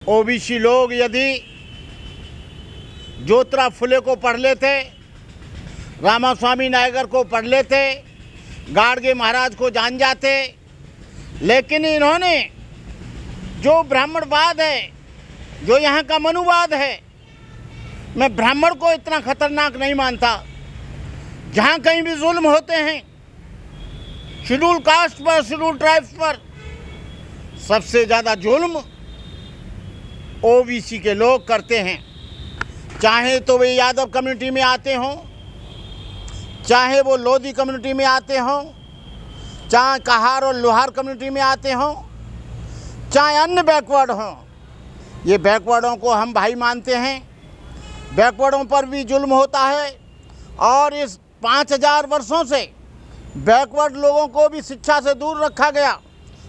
OBC लोग यदि ज्योतिराव फुले को पढ़ लेते, रामास्वामी नायगर को पढ़ लेते, गाडगे महाराज को जान जाते, लेकिन इन्होंने जो ब्राह्मणवाद है, जो यहाँ का मनुवाद है, मैं ब्राह्मण को इतना खतरनाक नहीं मानता। जहाँ कहीं भी जुल्म होते हैं शेड्यूल कास्ट पर, शेड्यूल ट्राइब्स पर, सबसे ज़्यादा जुल्म ओबीसी के लोग करते हैं। चाहे तो वे यादव कम्युनिटी में आते हों, चाहे वो लोधी कम्युनिटी में आते हों, चाहे कहार और लोहार कम्युनिटी में आते हों, चाहे अन्य बैकवर्ड हों। ये बैकवर्डों को हम भाई मानते हैं। बैकवर्डों पर भी जुल्म होता है और इस 5000 वर्षों से बैकवर्ड लोगों को भी शिक्षा से दूर रखा गया,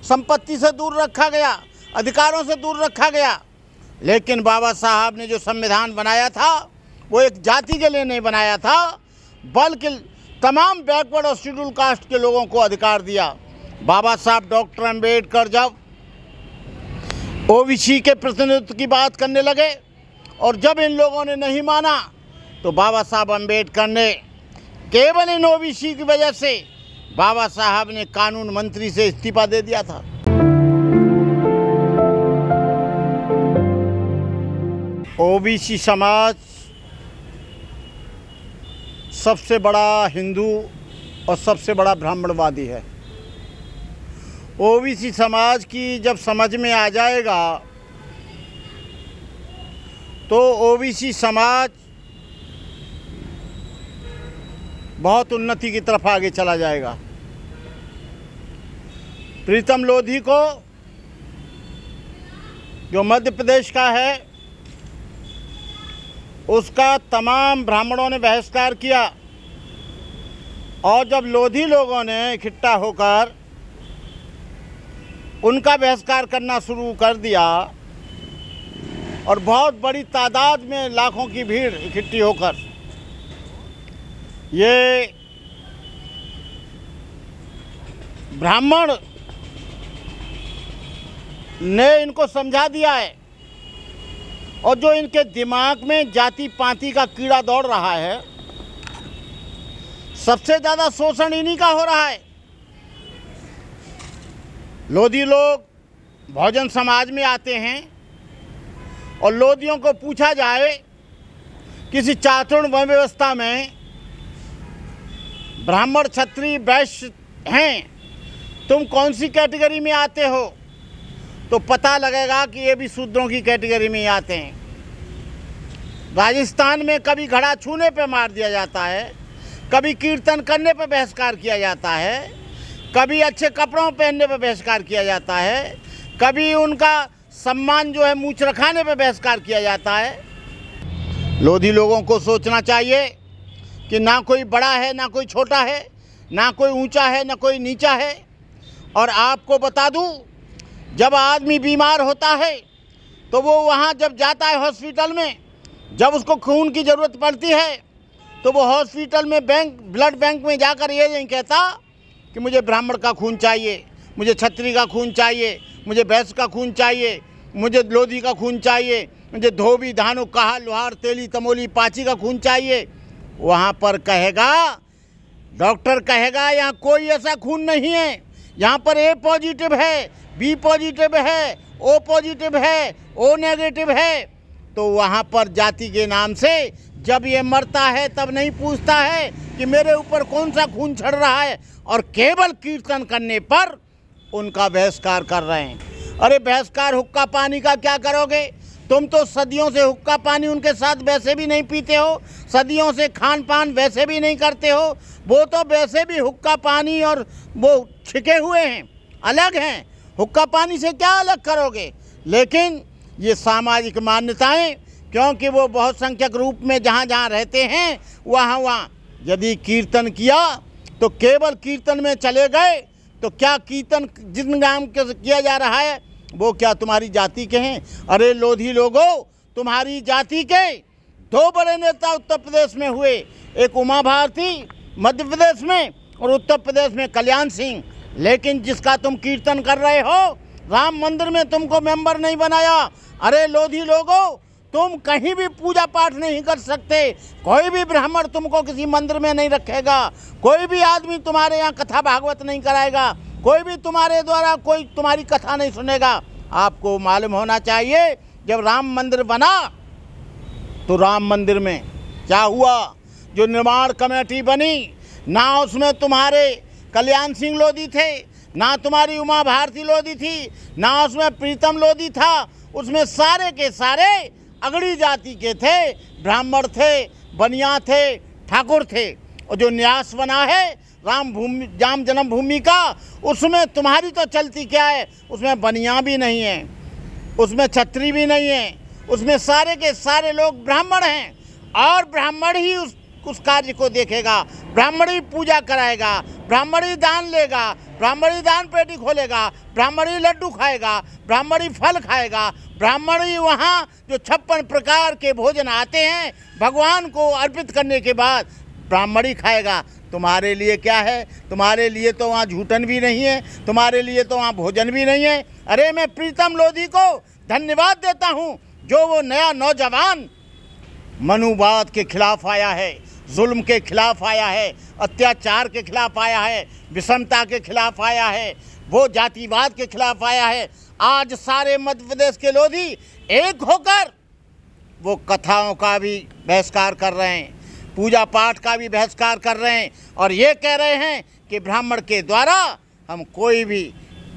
संपत्ति से दूर रखा गया, अधिकारों से दूर रखा गया। लेकिन बाबा साहब ने जो संविधान बनाया था वो एक जाति के लिए नहीं बनाया था, बल्कि तमाम बैकवर्ड और शेड्यूल कास्ट के लोगों को अधिकार दिया। बाबा साहब डॉक्टर अंबेडकर जब ओबीसी के प्रतिनिधित्व की बात करने लगे और जब इन लोगों ने नहीं माना तो बाबा साहब अंबेडकर ने केवल इन ओबीसी की वजह से बाबा साहब ने कानून मंत्री से इस्तीफा दे दिया था। ओबीसी समाज सबसे बड़ा हिंदू और सबसे बड़ा ब्राह्मणवादी है। ओबीसी समाज की जब समझ में आ जाएगा तो ओबीसी समाज बहुत उन्नति की तरफ आगे चला जाएगा। प्रीतम लोधी को, जो मध्य प्रदेश का है, उसका तमाम ब्राह्मणों ने बहिष्कार किया और जब लोधी लोगों ने इकट्ठा होकर उनका बहिष्कार करना शुरू कर दिया और बहुत बड़ी तादाद में लाखों की भीड़ इकट्ठी होकर ये ब्राह्मण ने इनको समझा दिया है और जो इनके दिमाग में जाति पाति का कीड़ा दौड़ रहा है, सबसे ज़्यादा शोषण इन्हीं का हो रहा है। लोधी लोग भोजन समाज में आते हैं और लोधियों को पूछा जाए किसी चातुर्ण व्यवस्था में ब्राह्मण क्षत्रिय वैश्य हैं, तुम कौन सी कैटेगरी में आते हो, तो पता लगेगा कि ये भी शूद्रों की कैटेगरी में ही आते हैं। राजस्थान में कभी घड़ा छूने पे मार दिया जाता है, कभी कीर्तन करने पे बहिष्कार किया जाता है, कभी अच्छे कपड़ों पहनने पे बहिष्कार किया जाता है, कभी उनका सम्मान जो है मूंछ रखाने पे बहिष्कार किया जाता है। लोधी लोगों को सोचना चाहिए कि ना कोई बड़ा है, ना कोई छोटा है, ना कोई ऊंचा है, ना कोई नीचा है। और आपको बता दूं, जब आदमी बीमार होता है तो वो वहाँ जब जाता है हॉस्पिटल में, जब उसको खून की ज़रूरत पड़ती है तो वो हॉस्पिटल में ब्लड बैंक में जाकर ये नहीं कहता कि मुझे ब्राह्मण का खून चाहिए, मुझे क्षत्रिय का खून चाहिए, मुझे वैश्य का खून चाहिए, मुझे लोधी का खून चाहिए, मुझे धोबी धानु कहा लोहार तेली तमोली पाची का खून चाहिए। वहाँ पर कहेगा, डॉक्टर कहेगा यहाँ कोई ऐसा खून नहीं है, यहाँ पर ए पॉजिटिव है, बी पॉजिटिव है, ओ पॉजिटिव है, ओ नेगेटिव है। तो वहाँ पर जाति के नाम से जब ये मरता है तब नहीं पूछता है कि मेरे ऊपर कौन सा खून छड़ रहा है, और केवल कीर्तन करने पर उनका बहिष्कार कर रहे हैं। अरे बहिष्कार हुक्का पानी का क्या करोगे? तुम तो सदियों से हुक्का पानी उनके साथ वैसे भी नहीं पीते हो, सदियों से खान पान वैसे भी नहीं करते हो। वो तो वैसे भी हुक्का पानी और वो छिके हुए हैं, अलग हैं। हुक्का पानी से क्या अलग करोगे? लेकिन ये सामाजिक मान्यताएं, क्योंकि वो बहुत संख्यक रूप में जहाँ जहाँ रहते हैं वहाँ यदि कीर्तन किया तो केवल कीर्तन में चले गए, तो क्या कीर्तन जिन नाम के किया जा रहा है वो क्या तुम्हारी जाति के हैं? अरे लोधी लोगों, तुम्हारी जाति के 2 बड़े नेता उत्तर प्रदेश में हुए, एक उमा भारती मध्य प्रदेश में और उत्तर प्रदेश में कल्याण सिंह। लेकिन जिसका तुम कीर्तन कर रहे हो राम मंदिर में तुमको मेंबर नहीं बनाया। अरे लोधी लोगों, तुम कहीं भी पूजा पाठ नहीं कर सकते, कोई भी ब्राह्मण तुमको किसी मंदिर में नहीं रखेगा, कोई भी आदमी तुम्हारे यहाँ कथा भागवत नहीं कराएगा, कोई भी तुम्हारे द्वारा कोई तुम्हारी कथा नहीं सुनेगा। आपको मालूम होना चाहिए, जब राम मंदिर बना तो राम मंदिर में क्या हुआ, जो निर्माण कमेटी बनी, ना उसमें तुम्हारे कल्याण सिंह लोधी थे, ना तुम्हारी उमा भारती लोधी थी, ना उसमें प्रीतम लोधी था, उसमें सारे के सारे अगड़ी जाति के थे, ब्राह्मण थे, बनिया थे, ठाकुर थे। और जो न्यास बना है राम जन्मभूमि का, उसमें तुम्हारी तो चलती क्या है, उसमें बनिया भी नहीं है, उसमें छत्री भी नहीं है, उसमें सारे के सारे लोग ब्राह्मण हैं, और ब्राह्मण ही उस कार्य को देखेगा, ब्राह्मण ही पूजा कराएगा, ब्राह्मण ही दान लेगा, ब्राह्मण ही दान पेटी खोलेगा, ब्राह्मण ही लड्डू खाएगा, ब्राह्मण ही फल खाएगा, ब्राह्मण ही वहाँ जो 56 प्रकार के भोजन आते हैं भगवान को अर्पित करने के बाद ब्राह्मण ही खाएगा। तुम्हारे लिए क्या है, तुम्हारे लिए तो वहाँ झूठन भी नहीं है, तुम्हारे लिए तो वहाँ भोजन भी नहीं है। अरे मैं प्रीतम लोधी को धन्यवाद देता हूँ, जो वो नया नौजवान मनुवाद के खिलाफ आया है, जुल्म के खिलाफ आया है, अत्याचार के खिलाफ आया है, विषमता के खिलाफ आया है, वो जातिवाद के खिलाफ आया है। आज सारे मध्य प्रदेश के लोधी एक होकर वो कथाओं का भी बहिष्कार कर रहे हैं, पूजा पाठ का भी बहिष्कार कर रहे हैं, और ये कह रहे हैं कि ब्राह्मण के द्वारा हम कोई भी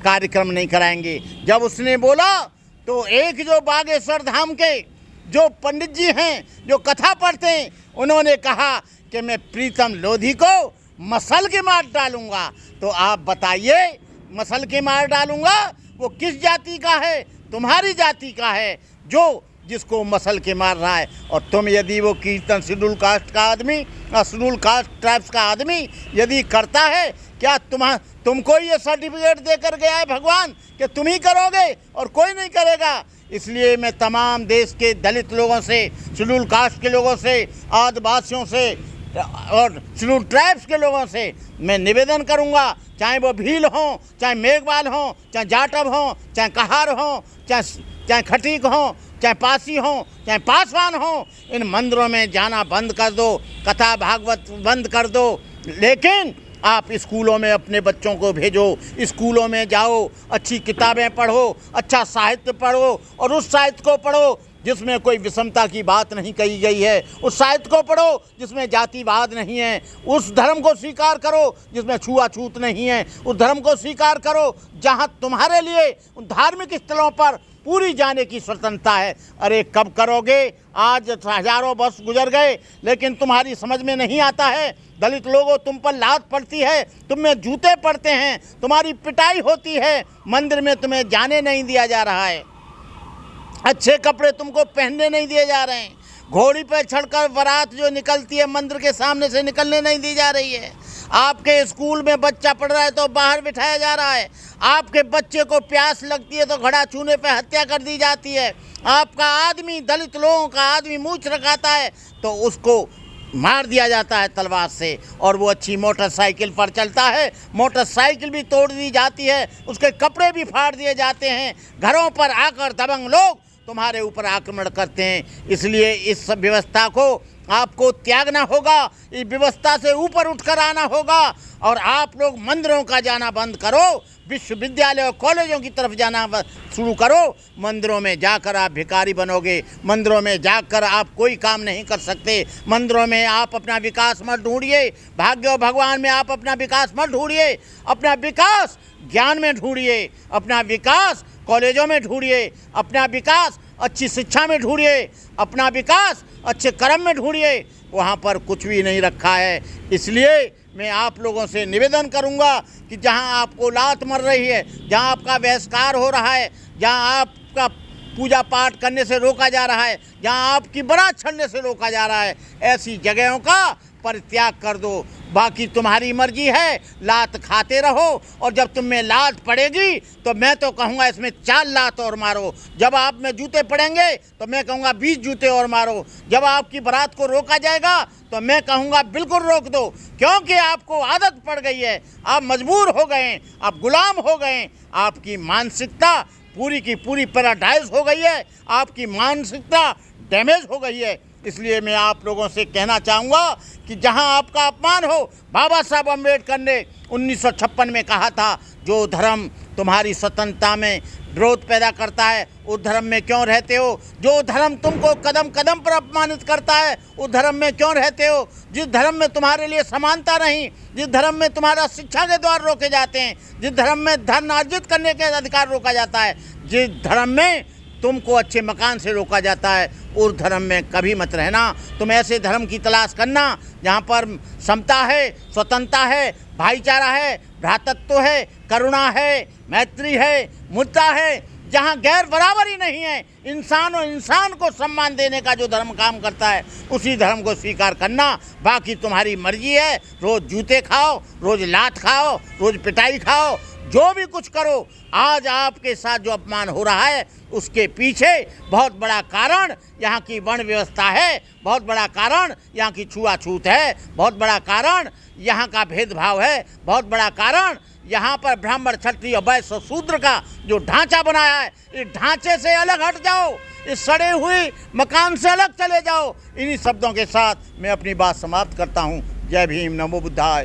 कार्यक्रम नहीं कराएंगे। जब उसने बोला तो एक जो बागेश्वर धाम के जो पंडित जी हैं, जो कथा पढ़ते हैं, उन्होंने कहा कि मैं प्रीतम लोधी को मसल के मार डालूंगा। तो आप बताइए, मसल के मार डालूंगा वो किस जाति का है? तुम्हारी जाति का है, जो जिसको मसल के मार रहा है। और तुम यदि वो कीर्तन शेड्यूल कास्ट का आदमी और शेड्यूल कास्ट ट्राइब्स का आदमी यदि करता है, क्या तुमको ये सर्टिफिकेट देकर गया है भगवान कि तुम ही करोगे और कोई नहीं करेगा? इसलिए मैं तमाम देश के दलित लोगों से, शेड्यूल कास्ट के लोगों से, आदिवासियों से और शेड्यूल ट्राइब्स के लोगों से मैं निवेदन करूंगा, चाहे वो भील हों, चाहे मेघवाल हों, चाहे जाटव हों, चाहे कहार हों, चाहे खटीक हों, चाहे पासी हों, चाहे पासवान हों, इन मंदिरों में जाना बंद कर दो, कथा भागवत बंद कर दो। लेकिन आप स्कूलों में अपने बच्चों को भेजो, स्कूलों में जाओ, अच्छी किताबें पढ़ो, अच्छा साहित्य पढ़ो, और उस साहित्य को पढ़ो जिसमें कोई विषमता की बात नहीं कही गई है, उस साहित्य को पढ़ो जिसमें जातिवाद नहीं है, उस धर्म को स्वीकार करो जिसमें छुआछूत नहीं है, उस धर्म को स्वीकार करो जहाँ तुम्हारे लिए उन धार्मिक स्थलों पर पूरी जाने की स्वतंत्रता है। अरे कब करोगे? आज हजारों वर्ष गुजर गए, लेकिन तुम्हारी समझ में नहीं आता है। दलित लोगों, तुम पर लात पड़ती है, तुम में जूते पड़ते हैं, तुम्हारी पिटाई होती है, मंदिर में तुम्हें जाने नहीं दिया जा रहा है, अच्छे कपड़े तुमको पहनने नहीं दिए जा रहे हैं, घोड़ी पर चढ़कर बारात जो निकलती है मंदिर के सामने से निकलने नहीं दी जा रही है, आपके स्कूल में बच्चा पढ़ रहा है तो बाहर बिठाया जा रहा है, आपके बच्चे को प्यास लगती है तो घड़ा छूने पे हत्या कर दी जाती है, आपका आदमी, दलित लोगों का आदमी मूंछ रखाता है तो उसको मार दिया जाता है तलवार से, और वो अच्छी मोटरसाइकिल पर चलता है, मोटरसाइकिल भी तोड़ दी जाती है, उसके कपड़े भी फाड़ दिए जाते हैं, घरों पर आकर दबंग लोग तुम्हारे ऊपर आक्रमण करते हैं। इसलिए इस सब व्यवस्था को आपको त्यागना होगा, इस व्यवस्था से ऊपर उठकर आना होगा, और आप लोग मंदिरों का जाना बंद करो, विश्वविद्यालय और कॉलेजों की तरफ जाना शुरू करो। मंदिरों में जाकर आप भिखारी बनोगे, मंदिरों में जाकर आप कोई काम नहीं कर सकते, मंदिरों में आप अपना विकास मत ढूंढिए, भाग्य और भगवान में आप अपना विकास मत ढूंढिए, अपना विकास ज्ञान में ढूंढिए, अपना विकास कॉलेजों में ढूंढिए, अपना विकास अच्छी शिक्षा में ढूंढिए, अपना विकास अच्छे कर्म में ढूंढिए। वहाँ पर कुछ भी नहीं रखा है। इसलिए मैं आप लोगों से निवेदन करूंगा कि जहां आपको लात मर रही है, जहां आपका बहिष्कार हो रहा है, जहां आपका पूजा पाठ करने से रोका जा रहा है, जहां आपकी बारात छड़ने से रोका जा रहा है, ऐसी जगहों का परित्याग कर दो। बाकी तुम्हारी मर्जी है, लात खाते रहो, और जब तुम में लात पड़ेगी तो मैं तो कहूँगा इसमें 4 लात और मारो। जब आप में जूते पड़ेंगे तो मैं कहूँगा 20 जूते और मारो। जब आपकी बारात को रोका जाएगा तो मैं कहूँगा बिल्कुल रोक दो, क्योंकि आपको आदत पड़ गई है, आप मजबूर हो गए हैं, आप गुलाम हो गए हैं। आपकी मानसिकता पूरी की पूरी पैराडाइज हो गई है, आपकी मानसिकता डैमेज हो गई है। इसलिए मैं आप लोगों से कहना चाहूँगा कि जहाँ आपका अपमान हो, बाबा साहब अम्बेडकर ने 1956 में कहा था, जो धर्म तुम्हारी स्वतंत्रता में विरोध पैदा करता है उस धर्म में क्यों रहते हो। जो धर्म तुमको कदम कदम पर अपमानित करता है उस धर्म में क्यों रहते हो। जिस धर्म में तुम्हारे लिए समानता नहीं, जिस धर्म में तुम्हारा शिक्षा के द्वार रोके जाते हैं, जिस धर्म में धन अर्जित करने के अधिकार रोका जाता है, जिस धर्म में तुमको अच्छे मकान से रोका जाता है, उस धर्म में कभी मत रहना। तुम ऐसे धर्म की तलाश करना जहाँ पर समता है, स्वतंत्रता है, भाईचारा है, भ्रातृत्व है, करुणा है, मैत्री है, मुद्दा है, जहाँ गैर बराबरी नहीं है, इंसान और इंसान को सम्मान देने का जो धर्म काम करता है उसी धर्म को स्वीकार करना। बाकी तुम्हारी मर्जी है, रोज़ जूते खाओ, रोज़ लात खाओ, रोज़ पिटाई खाओ, जो भी कुछ करो। आज आपके साथ जो अपमान हो रहा है उसके पीछे बहुत बड़ा कारण यहाँ की वर्ण व्यवस्था है, बहुत बड़ा कारण यहाँ की छुआछूत है, बहुत बड़ा कारण यहाँ का भेदभाव है, बहुत बड़ा कारण यहाँ पर ब्राह्मण, क्षत्रिय, वैश्य, शूद्र का जो ढांचा बनाया है, इस ढांचे से अलग हट जाओ, इस सड़े हुए मकान से अलग चले जाओ। इन्हीं शब्दों के साथ मैं अपनी बात समाप्त करता हूँ। जय भीम, नमो बुद्धाय।